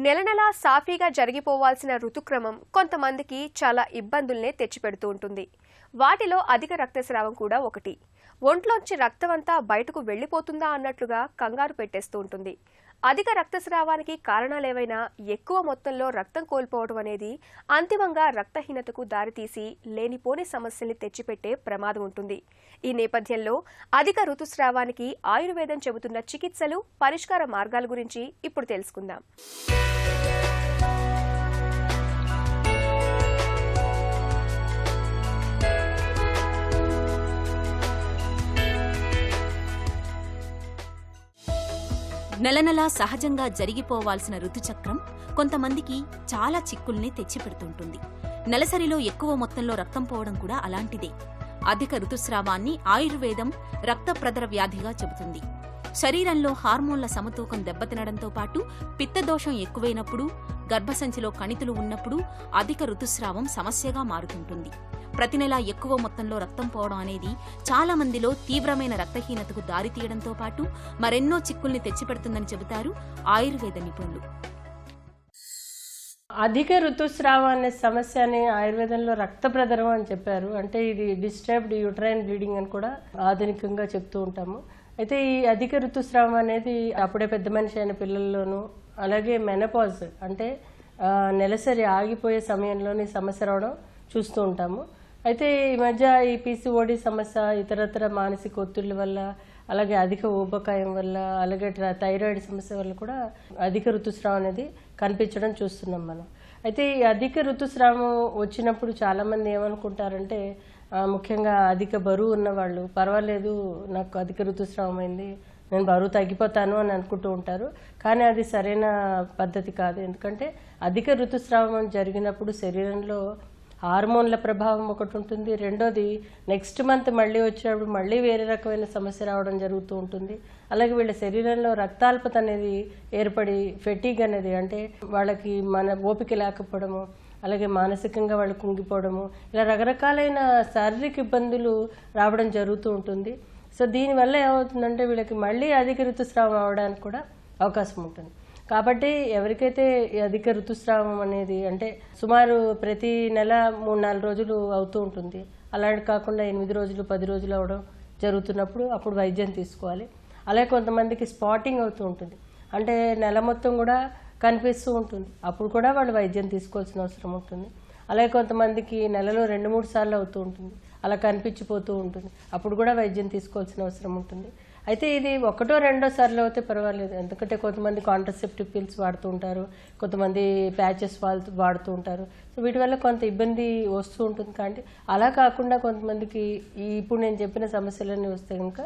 నెల నెలా సాఫీగా జరిగిపోవాల్సిన ఋతుక్రమం కొంతమందికి చాలా ఇబ్బందుల్నే తెచ్చిపెడుతూ ఉంటుంది. వాటిలో అధిక రక్తస్రావం కూడా ఒకటి. ఒంట్లోంచి రక్తమంతా బయటకు వెళ్లిపోతుందా అన్నట్లుగా కంగారు పెట్టేస్తూ ఉంటుంది. అధిక రక్తస్రావానికి కారణాలేవైనా ఎక్కువ మొత్తంలో రక్తం కోల్పోవడం అనేది అంతిమంగా రక్తహీనతకు దారితీసి లేనిపోని సమస్యల్ని తెచ్చిపెట్టే ప్రమాదం ఉంటుంది. ఈ నేపథ్యంలో అధిక ఋతుస్రావానికి ఆయుర్వేదం చెబుతున్న చికిత్సలు, పరిష్కార మార్గాల గురించి ఇప్పుడు తెలుసుకుందాం. నెలనెలా సహజంగా జరిగిపోవాల్సిన ఋతుచక్రం కొంతమందికి చాలా చిక్కుల్ని తెచ్చిపెడుతుంటుంది. నెలసరిలో ఎక్కువ మొత్తంలో రక్తం పోవడం కూడా అలాంటిదే. అధిక ఋతుస్రావాన్ని ఆయుర్వేదం రక్త ప్రదర వ్యాధిగా చెబుతుంది. శరీరంలో హార్మోన్ల సమతూకం దెబ్బతినడంతో పాటు పిత్తదోషం ఎక్కువైనప్పుడు, గర్భసంచిలో కణితులు ఉన్నప్పుడు అధిక ఋతుస్రావం సమస్యగా మారుతుంటుంది. ప్రతి నెలా ఎక్కువ మొత్తంలో రక్తం పోవడం అనేది చాలా మందిలో తీవ్రమైన రక్తహీనతకు దారితీయడంతో పాటు మరెన్నో చిక్కుల్ని తెచ్చిపెడుతుందని చెబుతారు ఆయుర్వేద నిపుణులు. అధిక ఋతుస్రావం అనే సమస్యని ఆయుర్వేదంలో రక్త ప్రదరం అని చెప్పారు. అంటే ఇది డిస్టర్బ్డ్ యూట్రైన్ బ్లీడింగ్ అని కూడా ఆధునికంగా చెప్తూ ఉంటాము. అయితే ఈ అధిక ఋతుస్రావం అనేది అప్పుడే పెద్ద మనిషి అయిన పిల్లల్లోనూ, అలాగే మెనపాజ్ అంటే నెలసరి ఆగిపోయే సమయంలోని సమస్య రావడం చూస్తూ ఉంటాము. అయితే ఈ మధ్య ఈ పీసీఓడి సమస్య, ఇతరత్ర మానసిక ఒత్తిళ్ల వల్ల, అలాగే అధిక ఊబకాయం వల్ల, అలాగే థైరాయిడ్ సమస్య వల్ల కూడా అధిక ఋతుస్రావం అనేది కనిపించడం చూస్తున్నాం మనం. అయితే ఈ అధిక ఋతుస్రావం వచ్చినప్పుడు చాలామంది ఏమనుకుంటారంటే, ముఖ్యంగా అధిక బరువు ఉన్నవాళ్ళు, పర్వాలేదు నాకు అధిక ఋతుస్రావం అయింది, నేను బరువు తగ్గిపోతాను అని అనుకుంటూ ఉంటారు. కానీ అది సరైన పద్ధతి కాదు. ఎందుకంటే అధిక ఋతుస్రావం జరిగినప్పుడు శరీరంలో హార్మోన్ల ప్రభావం ఒకటి ఉంటుంది. రెండోది నెక్స్ట్ మంత్ మళ్ళీ వచ్చేటప్పుడు మళ్ళీ వేరే రకమైన సమస్య రావడం జరుగుతూ ఉంటుంది. అలాగే వీళ్ళ శరీరంలో రక్తాల్పత అనేది ఏర్పడి ఫెటీగ్ అనేది, అంటే వాళ్ళకి మన ఓపిక లేకపోవడము, అలాగే మానసికంగా వాళ్ళు కుంగిపోవడము, ఇలా రకరకాలైన శారీరక ఇబ్బందులు రావడం జరుగుతూ ఉంటుంది. సో దీనివల్ల ఏమవుతుందంటే వీళ్ళకి మళ్ళీ అధిక ఋతుస్రావం అవడానికి కూడా అవకాశం ఉంటుంది. కాబట్టి ఎవరికైతే అధిక ఋతుస్రావం అనేది, అంటే సుమారు ప్రతి నెల 3-4 రోజులు అవుతూ ఉంటుంది, అలాంటి కాకుండా 8 రోజులు 10 రోజులు అవడం జరుగుతున్నప్పుడు అప్పుడు వైద్యం తీసుకోవాలి. అలాగే కొంతమందికి స్పాటింగ్ అవుతూ ఉంటుంది, అంటే నెల మొత్తం కూడా కనిపిస్తూ ఉంటుంది, అప్పుడు కూడా వాళ్ళు వైద్యం తీసుకోవాల్సిన అవసరం ఉంటుంది. అలాగే కొంతమందికి నెలలో 2-3 సార్లు అవుతూ ఉంటుంది, అలా కనిపించిపోతూ ఉంటుంది, అప్పుడు కూడా వైద్యం తీసుకోవాల్సిన అవసరం ఉంటుంది. అయితే ఇది 1-2 సార్లు అయితే పర్వాలేదు, ఎందుకంటే కొంతమంది కాంట్రసెప్టివ్ పిల్స్ వాడుతూ ఉంటారు, కొంతమంది ప్యాచెస్ వాడుతూ ఉంటారు. సో వీటి వల్ల కొంత ఇబ్బంది వస్తూ ఉంటుంది. కానీ అలా కాకుండా కొంతమందికి ఇప్పుడు నేను చెప్పిన సమస్యలన్నీ వస్తే కనుక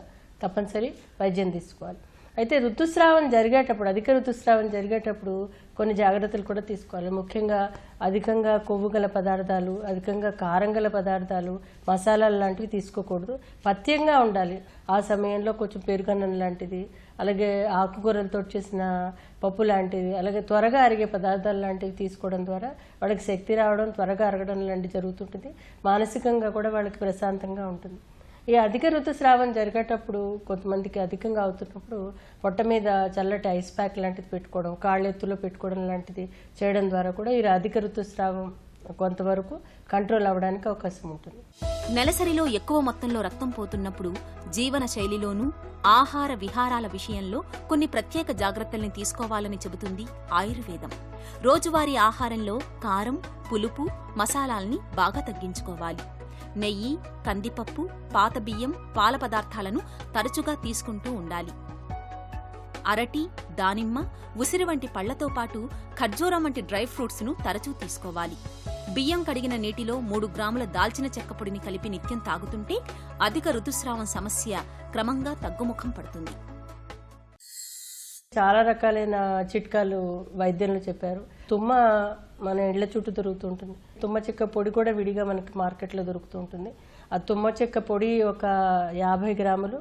తప్పనిసరి వైద్యం తీసుకోవాలి. అయితే ఋతుస్రావం జరిగేటప్పుడు, అధిక ఋతుస్రావం జరిగేటప్పుడు కొన్ని జాగ్రత్తలు కూడా తీసుకోవాలి. ముఖ్యంగా అధికంగా కొవ్వు గల పదార్థాలు, అధికంగా కారం గల పదార్థాలు, మసాలాలు లాంటివి తీసుకోకూడదు. పథ్యంగా ఉండాలి. ఆ సమయంలో కొంచెం పెరుగన్నం లాంటిది, అలాగే ఆకుకూరలతో చేసిన పప్పు లాంటిది, అలాగే త్వరగా అరిగే పదార్థాలు లాంటివి తీసుకోవడం ద్వారా వాళ్ళకి శక్తి రావడం, త్వరగా అరగడం లాంటివి జరుగుతుంటుంది. మానసికంగా కూడా వాళ్ళకి ప్రశాంతంగా ఉంటుంది. ఈ అధిక ఋతుస్రావం జరిగేటప్పుడు కొంతమందికి అధికంగా అవుతున్నప్పుడు పొట్ట మీద చల్లటి ఐస్ ప్యాక్ లాంటిది పెట్టుకోవడం, కాళ్ళెత్తులో పెట్టుకోవడం లాంటిది చేయడం ద్వారా కూడా ఈ అధిక ఋతుస్రావం కొంతవరకు కంట్రోల్ అవ్వడానికి అవకాశం ఉంటుంది. నెలసరిలో ఎక్కువ మొత్తంలో రక్తం పోతున్నప్పుడు జీవన శైలిలోనూ, ఆహార విహారాల విషయంలో కొన్ని ప్రత్యేక జాగ్రత్తల్ని తీసుకోవాలని చెబుతుంది ఆయుర్వేదం. రోజువారీ ఆహారంలో కారం, పులుపు, మసాలాల్ని బాగా తగ్గించుకోవాలి. నెయ్యి, కందిపప్పు, పాత బియ్యం, పాల పదార్థాలను తరచుగా తీసుకుంటూ ఉండాలి. అరటి, దానిమ్మ, ఉసిరి వంటి పళ్లతో పాటు ఖర్జూరం వంటి డ్రై ఫ్రూట్స్ను తరచూ తీసుకోవాలి. బియ్యం కడిగిన నీటిలో 3 గ్రాముల దాల్చిన చెక్క పొడిని కలిపి నిత్యం తాగుతుంటే అధిక ఋతుస్రావం సమస్య క్రమంగా తగ్గుముఖం పడుతుంది. చాలా రకాలైన చిట్కాలు వైద్యులు చెప్పారు. తుమ్మ మన ఇళ్ల చుట్టూ దొరుకుతూ ఉంటుంది. తుమ్మ చెక్క పొడి కూడా విడిగా మనకి మార్కెట్లో దొరుకుతూ ఉంటుంది. ఆ తుమ్మ చెక్క పొడి ఒక 50 గ్రాములు,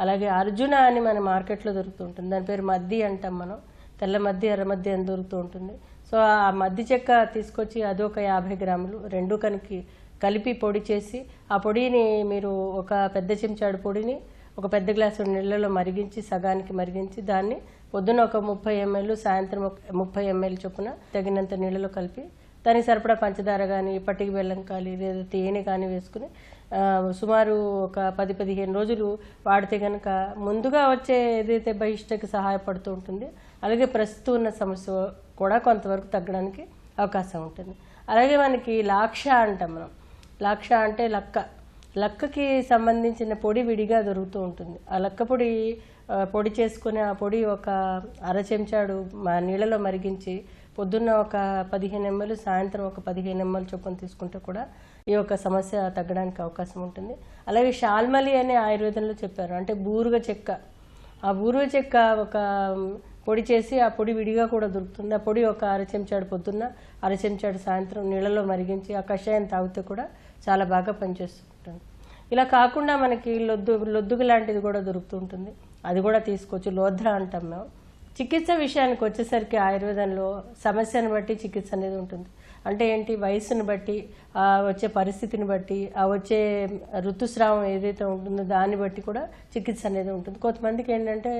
అలాగే అర్జున అని మన మార్కెట్లో దొరుకుతూ ఉంటుంది, దాని పేరు మద్ది అంటాం మనం, తెల్ల మద్ది, ఎర్ర మద్ది అని దొరుకుతూ ఉంటుంది. సో ఆ మద్ది చెక్క తీసుకొచ్చి అది ఒక 50 గ్రాములు రెండు కలిపి పొడి చేసి, ఆ పొడిని మీరు ఒక పెద్ద చెంచాడు పొడిని ఒక పెద్ద గ్లాసు నీళ్ళలో మరిగించి, సగానికి మరిగించి దాన్ని పొద్దున ఒక 30 ml, సాయంత్రం ఒక 30 ml చొప్పున తగినంత నీళ్ళలో కలిపి దానికి సరిపడా పంచదార కానీ, పట్టిక బెల్లం కానీ, లేదా తేనె కానీ వేసుకుని సుమారు ఒక 10-15 రోజులు వాడితే కనుక ముందుగా వచ్చే ఏదైతే బహిష్టకి సహాయపడుతూ ఉంటుంది, అలాగే ప్రస్తుతం ఉన్న సమస్య కూడా కొంతవరకు తగ్గడానికి అవకాశం ఉంటుంది. అలాగే మనకి లాక్ష అంటాం మనం. లాక్ష అంటే లక్కకి సంబంధించిన పొడి విడిగా దొరుకుతూ ఉంటుంది. ఆ లక్క పొడి చేసుకుని ఆ పొడి ఒక అర చెంచాడు నీళ్ళలో మరిగించి పొద్దున్న ఒక 15 ml, సాయంత్రం ఒక 15 ml చొప్పున తీసుకుంటే కూడా ఈ యొక్క సమస్య తగ్గడానికి అవకాశం ఉంటుంది. అలాగే షాల్మలి అనే ఆయుర్వేదంలో చెప్పారు, అంటే బూరుగ చెక్క. ఆ బూరుగ చెక్క ఒక పొడి చేసి ఆ పొడి విడిగా కూడా దొరుకుతుంది. ఆ పొడి ఒక అర చెంచాడు పొద్దున్న, అర చెంచాడు సాయంత్రం నీళ్ళలో మరిగించి ఆ కషాయం తాగితే కూడా చాలా బాగా పనిచేస్తూ ఉంటుంది. ఇలా కాకుండా మనకి లొద్దుగు లాంటిది కూడా దొరుకుతూ ఉంటుంది, అది కూడా తీసుకోవచ్చు. లోధ్ర అంటాం మేము. చికిత్స విషయానికి వచ్చేసరికి ఆయుర్వేదంలో సమస్యను బట్టి చికిత్స అనేది ఉంటుంది. అంటే ఏంటి, వయసును బట్టి, వచ్చే పరిస్థితిని బట్టి, వచ్చే ఋతుస్రావం ఏదైతే ఉంటుందో దాన్ని బట్టి కూడా చికిత్స అనేది ఉంటుంది. కొంతమందికి ఏంటంటే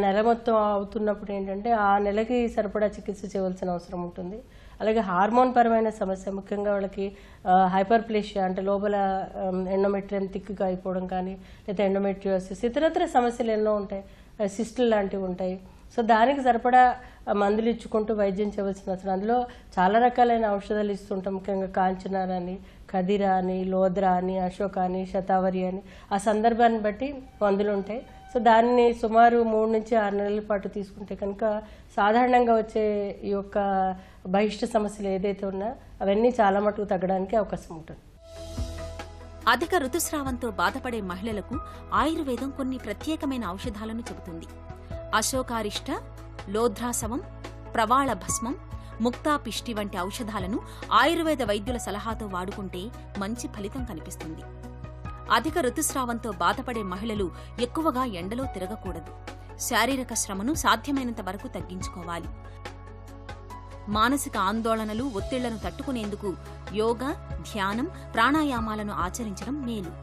నెల మొత్తం అవుతున్నప్పుడు ఏంటంటే ఆ నెలకి సరిపడా చికిత్స చేయవలసిన అవసరం ఉంటుంది. అలాగే హార్మోన్ పరమైన సమస్య, ముఖ్యంగా వాళ్ళకి హైపర్ప్లేషియా అంటే లోపల ఎండోమెట్రియం థిక్గా అయిపోవడం కానీ, లేదా ఎండోమెట్రియోసిస్, ఇతరత్ర సమస్యలు ఎన్నో ఉంటాయి, సిస్టులు లాంటివి ఉంటాయి. సో దానికి సరిపడా మందులు ఇచ్చుకుంటూ వైద్యం చేయవలసిన అవసరం. అందులో చాలా రకాలైన ఔషధాలు ఇస్తుంటాం, ముఖ్యంగా కాంచనార్ అని, ఖదిరా అని, లోద్రా అని, అశోక అని, శతావరి అని, ఆ సందర్భాన్ని బట్టి మందులు ఉంటాయి. సో దాన్ని సుమారు 3 నుంచి 6 నెలల పాటు తీసుకుంటే కనుక సాధారణంగా వచ్చే ఈ యొక్క బహిష్ట సమస్యలు ఏదైతే ఉన్నా అవన్నీ చాలా మటుకు తగ్గడానికి అవకాశం ఉంటుంది. అధిక ఋతుస్రావంతో బాధపడే మహిళలకు ఆయుర్వేదం కొన్ని ప్రత్యేకమైన ఔషధాలను చెబుతుంది. అశోకారిష్ట, లోధ్రాసవం, ప్రవాళ భస్మం, ముక్తాపిష్టి వంటి ఔషధాలను ఆయుర్వేద వైద్యుల సలహాతో వాడుకుంటే మంచి ఫలితం కనిపిస్తుంది. అధిక ఋతుస్రావంతో బాధపడే మహిళలు ఎక్కువగా ఎండలో తిరగకూడదు. శారీరక శ్రమను సాధ్యమైనంత వరకు తగ్గించుకోవాలి. మానసిక ఆందోళనలు, ఒత్తిళ్లను తట్టుకునేందుకు యోగా, ధ్యానం, ప్రాణాయామాలను ఆచరించడం మేలు.